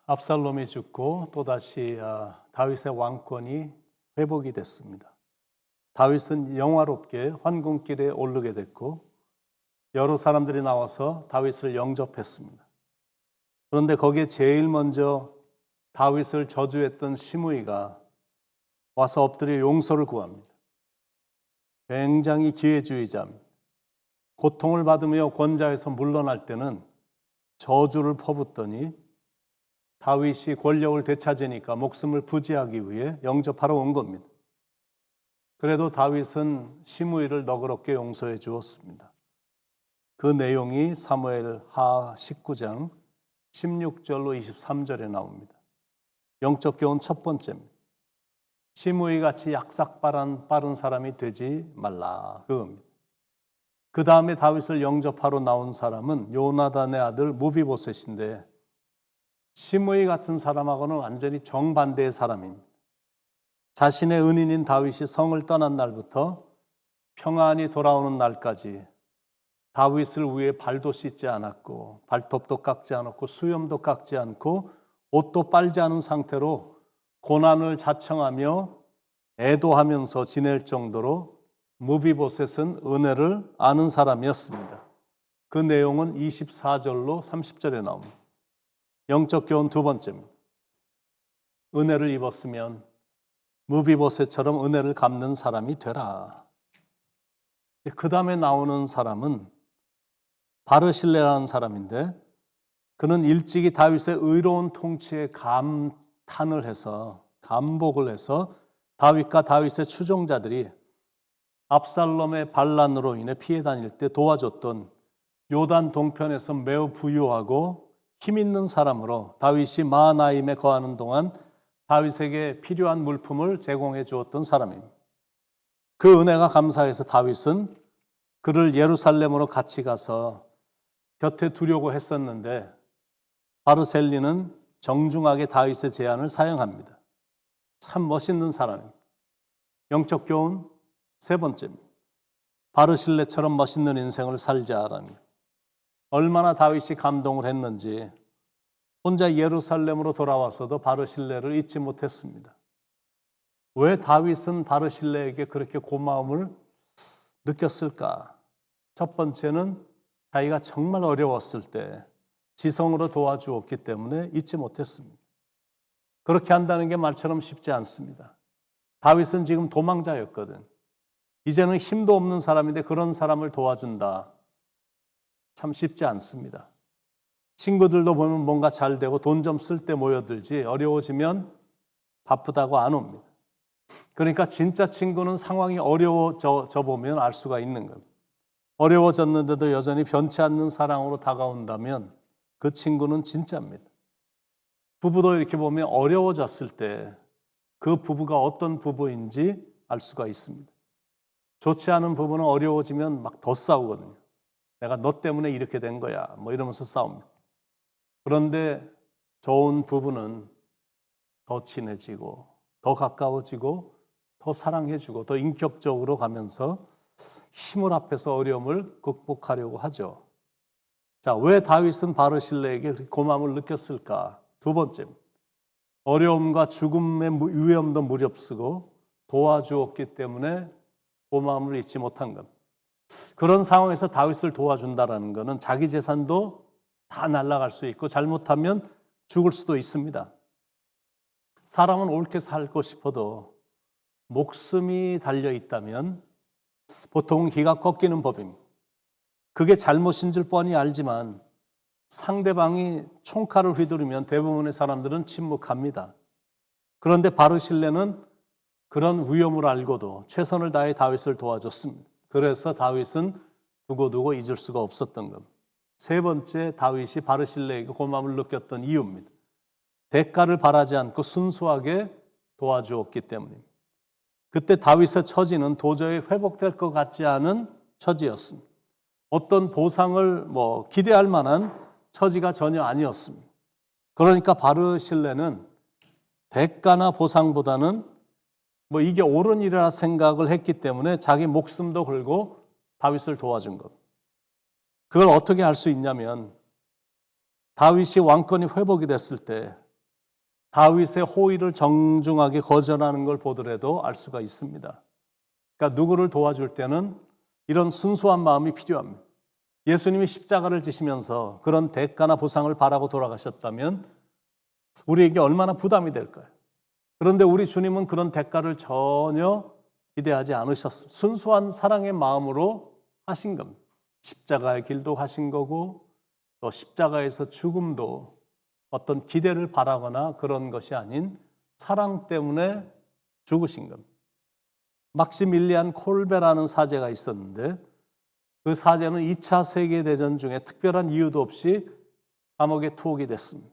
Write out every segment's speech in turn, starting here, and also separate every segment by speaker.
Speaker 1: 압살롬이 죽고 또다시 다윗의 왕권이 회복이 됐습니다. 다윗은 영화롭게 환궁길에 오르게 됐고 여러 사람들이 나와서 다윗을 영접했습니다. 그런데 거기에 제일 먼저 다윗을 저주했던 시므이가 와서 엎드려 용서를 구합니다. 굉장히 기회주의자입니다. 고통을 받으며 권좌에서 물러날 때는 저주를 퍼붓더니 다윗이 권력을 되찾으니까 목숨을 부지하기 위해 영접하러 온 겁니다. 그래도 다윗은 시므이를 너그럽게 용서해 주었습니다. 그 내용이 사무엘 하 19장 16절로 23절에 나옵니다. 영적 교훈 첫 번째입니다. 시므이 같이 약삭 빠른 사람이 되지 말라, 그겁니다. 그 다음에 다윗을 영접하러 나온 사람은 요나단의 아들 무비보셋인데 시므이 같은 사람하고는 완전히 정반대의 사람입니다. 자신의 은인인 다윗이 성을 떠난 날부터 평안히 돌아오는 날까지 다윗을 위해 발도 씻지 않았고 발톱도 깎지 않았고 수염도 깎지 않고 옷도 빨지 않은 상태로 고난을 자청하며 애도하면서 지낼 정도로 무비보셋은 은혜를 아는 사람이었습니다. 그 내용은 24절로 30절에 나옵니다. 영적 교훈 두 번째입니다. 은혜를 입었으면 무비보셋처럼 은혜를 갚는 사람이 되라. 그 다음에 나오는 사람은 바르실레라는 사람인데 그는 일찍이 다윗의 의로운 통치에 감탄을 해서 감복을 해서 다윗과 다윗의 추종자들이 압살롬의 반란으로 인해 피해 다닐 때 도와줬던 요단 동편에서 매우 부유하고 힘 있는 사람으로 다윗이 마하나임에 거하는 동안 다윗에게 필요한 물품을 제공해 주었던 사람입니다. 그 은혜가 감사해서 다윗은 그를 예루살렘으로 같이 가서 곁에 두려고 했었는데 바르셀리는 정중하게 다윗의 제안을 사용합니다. 참 멋있는 사람입니다. 영적 교훈 세 번째입니다. 바르실레처럼 멋있는 인생을 살자라는 것. 얼마나 다윗이 감동을 했는지 혼자 예루살렘으로 돌아와서도 바르실레를 잊지 못했습니다. 왜 다윗은 바르실레에게 그렇게 고마움을 느꼈을까? 첫 번째는 자기가 정말 어려웠을 때 지성으로 도와주었기 때문에 잊지 못했습니다. 그렇게 한다는 게 말처럼 쉽지 않습니다. 다윗은 지금 도망자였거든. 이제는 힘도 없는 사람인데 그런 사람을 도와준다. 참 쉽지 않습니다. 친구들도 보면 뭔가 잘 되고 돈 좀 쓸 때 모여들지 어려워지면 바쁘다고 안 옵니다. 그러니까 진짜 친구는 상황이 어려워져 보면 알 수가 있는 겁니다. 어려워졌는데도 여전히 변치 않는 사랑으로 다가온다면 그 친구는 진짜입니다. 부부도 이렇게 보면 어려워졌을 때 그 부부가 어떤 부부인지 알 수가 있습니다. 좋지 않은 부부는 어려워지면 막 더 싸우거든요. 내가 너 때문에 이렇게 된 거야 뭐 이러면서 싸웁니다. 그런데 좋은 부부는 더 친해지고 더 가까워지고 더 사랑해주고 더 인격적으로 가면서 힘을 합해서 어려움을 극복하려고 하죠. 자, 왜 다윗은 바르실레에게 그렇게 고마움을 느꼈을까? 두 번째, 어려움과 죽음의 위험도 무릅쓰고 도와주었기 때문에 고마움을 잊지 못한 겁니다. 그런 상황에서 다윗을 도와준다는 것은 자기 재산도 다 날아갈 수 있고 잘못하면 죽을 수도 있습니다. 사람은 옳게 살고 싶어도 목숨이 달려 있다면 보통 기가 꺾이는 법입니다. 그게 잘못인 줄 뻔히 알지만 상대방이 총칼을 휘두르면 대부분의 사람들은 침묵합니다. 그런데 바르실레는 그런 위험을 알고도 최선을 다해 다윗을 도와줬습니다. 그래서 다윗은 두고두고 잊을 수가 없었던 겁니다. 세 번째, 다윗이 바르실레에게 고마움을 느꼈던 이유입니다. 대가를 바라지 않고 순수하게 도와주었기 때문입니다. 그때 다윗의 처지는 도저히 회복될 것 같지 않은 처지였습니다. 어떤 보상을 기대할 만한 처지가 전혀 아니었습니다. 그러니까 바르실레는 대가나 보상보다는 이게 옳은 일이라 생각을 했기 때문에 자기 목숨도 걸고 다윗을 도와준 것. 그걸 어떻게 할 수 있냐면 다윗이 왕권이 회복이 됐을 때 다윗의 호의를 정중하게 거절하는 걸 보더라도 알 수가 있습니다. 그러니까 누구를 도와줄 때는 이런 순수한 마음이 필요합니다. 예수님이 십자가를 지시면서 그런 대가나 보상을 바라고 돌아가셨다면 우리에게 얼마나 부담이 될까요? 그런데 우리 주님은 그런 대가를 전혀 기대하지 않으셨습니다. 순수한 사랑의 마음으로 하신 겁니다. 십자가의 길도 하신 거고 또 십자가에서 죽음도 어떤 기대를 바라거나 그런 것이 아닌 사랑 때문에 죽으신 겁니다. 막시밀리안 콜베라는 사제가 있었는데 그 사제는 2차 세계대전 중에 특별한 이유도 없이 감옥에 투옥이 됐습니다.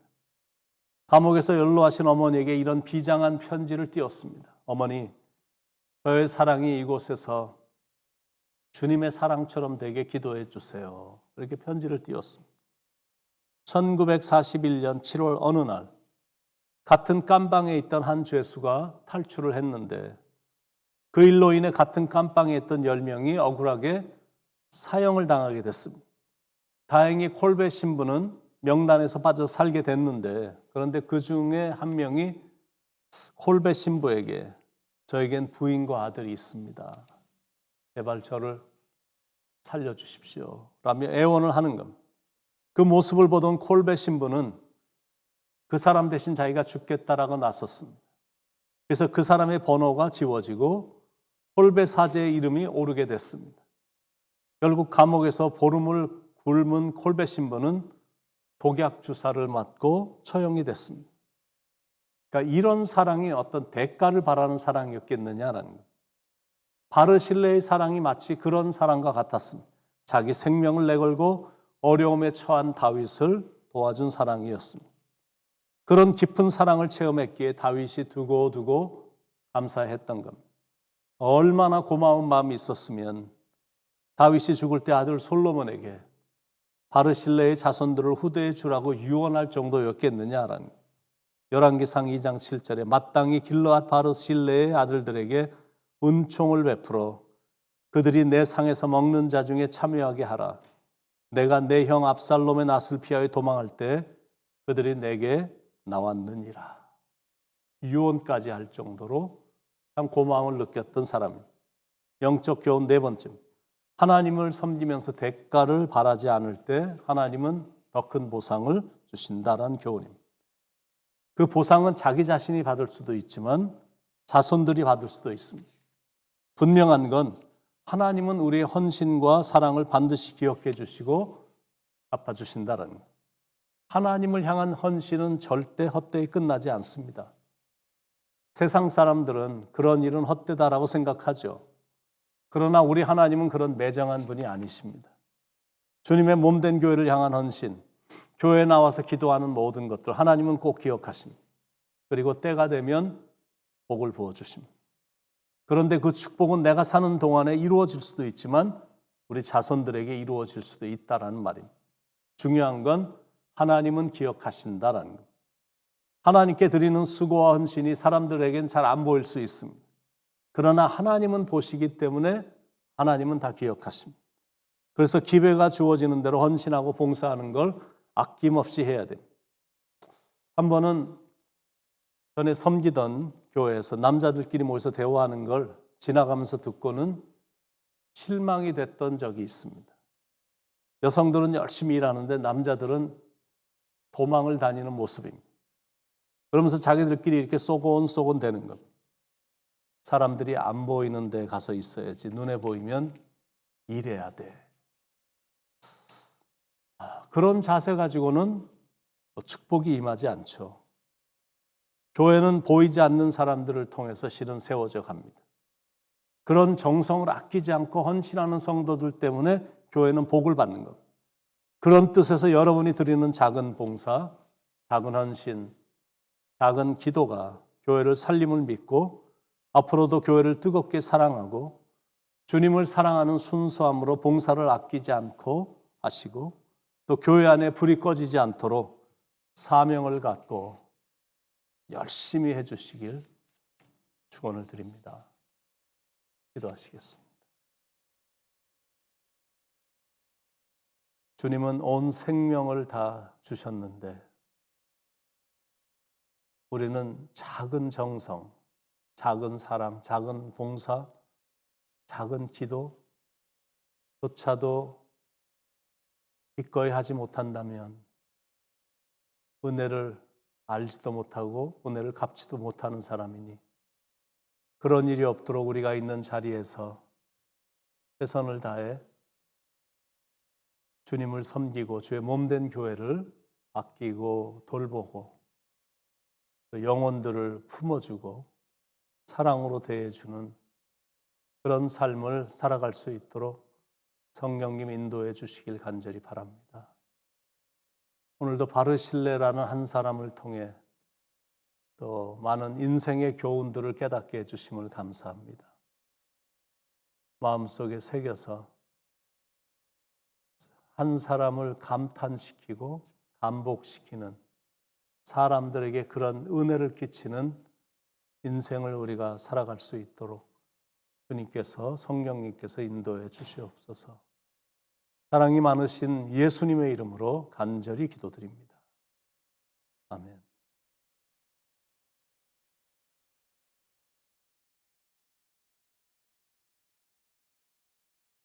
Speaker 1: 감옥에서 연로하신 어머니에게 이런 비장한 편지를 띄웠습니다. 어머니, 저의 사랑이 이곳에서 주님의 사랑처럼 되게 기도해 주세요. 그렇게 편지를 띄웠습니다. 1941년 7월 어느 날 같은 깜방에 있던 한 죄수가 탈출을 했는데 그 일로 인해 같은 깜방에 있던 10명이 억울하게 사형을 당하게 됐습니다. 다행히 콜베 신부는 명단에서 빠져 살게 됐는데 그런데 그 중에 한 명이 콜베 신부에게 저에겐 부인과 아들이 있습니다. 제발 저를 살려주십시오. 라며 애원을 하는 겁니다. 그 모습을 보던 콜베 신부는 그 사람 대신 자기가 죽겠다라고 나섰습니다. 그래서 그 사람의 번호가 지워지고 콜베 사제의 이름이 오르게 됐습니다. 결국 감옥에서 보름을 굶은 콜베 신부는 독약 주사를 맞고 처형이 됐습니다. 그러니까 이런 사랑이 어떤 대가를 바라는 사랑이었겠느냐라는 거예요. 바르실레의 사랑이 마치 그런 사랑과 같았습니다. 자기 생명을 내걸고 어려움에 처한 다윗을 도와준 사랑이었습니다. 그런 깊은 사랑을 체험했기에 다윗이 두고두고 감사했던 겁니다. 얼마나 고마운 마음이 있었으면 다윗이 죽을 때 아들 솔로몬에게 바르실레의 자손들을 후대에 주라고 유언할 정도였겠느냐라는 거예요. 열왕기상 2장 7절에 마땅히 길르앗 바르실레의 아들들에게 은총을 베풀어 그들이 내 상에서 먹는 자 중에 참여하게 하라. 내가 내 형 압살롬의 낫을 피하여 도망할 때 그들이 내게 나왔느니라. 유언까지 할 정도로 참 고마움을 느꼈던 사람입니다. 영적 교훈 네 번째, 하나님을 섬기면서 대가를 바라지 않을 때 하나님은 더 큰 보상을 주신다라는 교훈입니다. 그 보상은 자기 자신이 받을 수도 있지만 자손들이 받을 수도 있습니다. 분명한 건 하나님은 우리의 헌신과 사랑을 반드시 기억해 주시고 갚아주신다는 거예요. 하나님을 향한 헌신은 절대 헛되이 끝나지 않습니다. 세상 사람들은 그런 일은 헛되다라고 생각하죠. 그러나 우리 하나님은 그런 매정한 분이 아니십니다. 주님의 몸된 교회를 향한 헌신, 교회에 나와서 기도하는 모든 것들 하나님은 꼭 기억하십니다. 그리고 때가 되면 복을 부어주십니다. 그런데 그 축복은 내가 사는 동안에 이루어질 수도 있지만 우리 자손들에게 이루어질 수도 있다라는 말입니다. 중요한 건 하나님은 기억하신다라는 것. 하나님께 드리는 수고와 헌신이 사람들에겐 잘 안 보일 수 있습니다. 그러나 하나님은 보시기 때문에 하나님은 다 기억하십니다. 그래서 기회가 주어지는 대로 헌신하고 봉사하는 걸 아낌없이 해야 됩니다. 한 번은 전에 섬기던 교회에서 남자들끼리 모여서 대화하는 걸 지나가면서 듣고는 실망이 됐던 적이 있습니다. 여성들은 열심히 일하는데 남자들은 도망을 다니는 모습입니다. 그러면서 자기들끼리 이렇게 쏘곤 되는 겁니다. 사람들이 안 보이는 데 가서 있어야지 눈에 보이면 일해야 돼. 그런 자세 가지고는 축복이 임하지 않죠. 교회는 보이지 않는 사람들을 통해서 실은 세워져 갑니다. 그런 정성을 아끼지 않고 헌신하는 성도들 때문에 교회는 복을 받는 겁니다. 그런 뜻에서 여러분이 드리는 작은 봉사, 작은 헌신, 작은 기도가 교회를 살림을 믿고 앞으로도 교회를 뜨겁게 사랑하고 주님을 사랑하는 순수함으로 봉사를 아끼지 않고 하시고 또 교회 안에 불이 꺼지지 않도록 사명을 갖고 열심히 해주시길 축원을 드립니다. 기도하시겠습니다. 주님은 온 생명을 다 주셨는데 우리는 작은 정성, 작은 사랑, 작은 봉사, 작은 기도조차도 기꺼이 하지 못한다면 은혜를 알지도 못하고 은혜를 갚지도 못하는 사람이니, 그런 일이 없도록 우리가 있는 자리에서 최선을 다해 주님을 섬기고 주의 몸된 교회를 아끼고 돌보고 또 영혼들을 품어주고 사랑으로 대해주는 그런 삶을 살아갈 수 있도록 성령님 인도해 주시길 간절히 바랍니다. 오늘도 바르실레라는 한 사람을 통해 또 많은 인생의 교훈들을 깨닫게 해주심을 감사합니다. 마음속에 새겨서 한 사람을 감탄시키고 감복시키는, 사람들에게 그런 은혜를 끼치는 인생을 우리가 살아갈 수 있도록 주님께서, 성령님께서 인도해 주시옵소서. 사랑이 많으신 예수님의 이름으로 간절히 기도드립니다. 아멘.